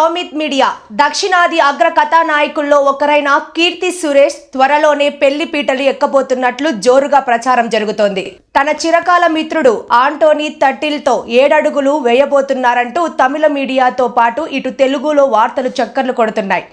నవమిత్ media దక్షిణాది అగ్ర కథానాయకుల్లో ఒకరైన కీర్తి సురేష్ త్వరలోనే పెళ్లి పీటలు ఎక్కబోతున్నట్లు జోరుగా ప్రచారం జరుగుతోంది. తన చిరకాల మిత్రుడు ఆంటోనీ తట్టిల్తో 7 అడుగులు వేయబోతున్నారంటూ తమిళ మీడియాతో పాటు ఇటు తెలుగులో వార్తలు చక్కర్లు కొడుతున్నాయి.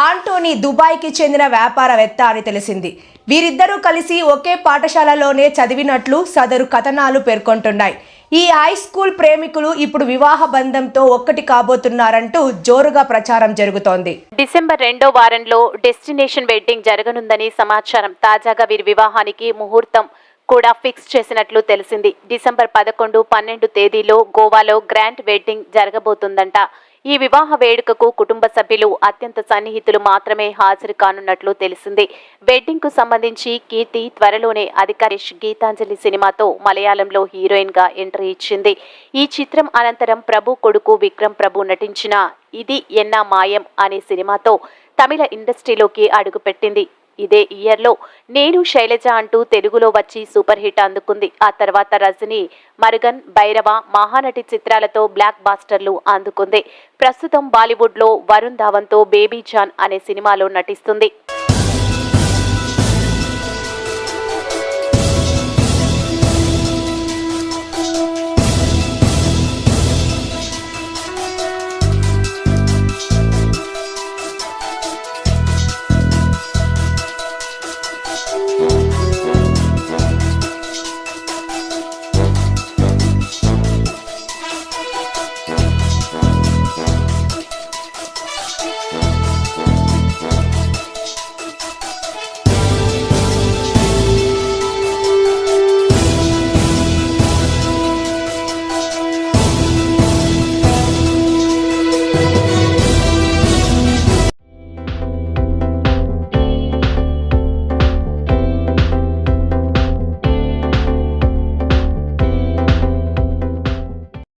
ఆంటోనీ దుబాయ్కి చెందిన వ్యాపారవేత్త అని తెలిసింది. వీరిద్దరూ కలిసి ఒకే పాఠశాలలోనే చదివినట్లు సదరు కథనాలు పేర్కొంటున్నాయి. ఈ హై స్కూల్ ప్రేమికులు ఇప్పుడు వివాహ బంధంతో ఒక్కటి కాబోతున్నారంటూ జోరుగా ప్రచారం జరుగుతోంది. డిసెంబర్ 2వ వారంలో డెస్టినేషన్ వెడ్డింగ్ జరగనుందని సమాచారం. తాజాగా వీరి వివాహానికి ముహూర్తం కూడా ఫిక్స్ చేసినట్లు తెలిసింది. డిసెంబర్ 11, 12 తేదీలో గోవాలో గ్రాండ్ వెడ్డింగ్ జరగబోతుందంట. ఈ వివాహ వేడుకకు కుటుంబ సభ్యులు, అత్యంత సన్నిహితులు మాత్రమే హాజరు కానున్నట్లు తెలిసింది. వెడ్డింగ్ కు సంబంధించి కీర్తి త్వరలోనే అధికారిష్ గీతాంజలి సినిమాతో మలయాళంలో హీరోయిన్ గా ఎంట్రీ ఇచ్చింది. ఈ చిత్రం అనంతరం ప్రభు కొడుకు విక్రమ్ ప్రభు నటించిన ఇది ఎన్నా మాయం అనే సినిమాతో తమిళ ఇండస్ట్రీలోకి అడుగుపెట్టింది. ఇదే ఇయర్లో నేను శైలజ అంటూ తెలుగులో వచ్చి సూపర్ హిట్ అందుకుంది. ఆ తర్వాత రజనీ, మరుగన్, భైరవ, మహానటి చిత్రాలతో బ్లాక్ బాస్టర్లు అందుకుంది. ప్రస్తుతం బాలీవుడ్లో వరుణ్ ధావన్తో బేబీ జాన్ అనే సినిమాలో నటిస్తుంది.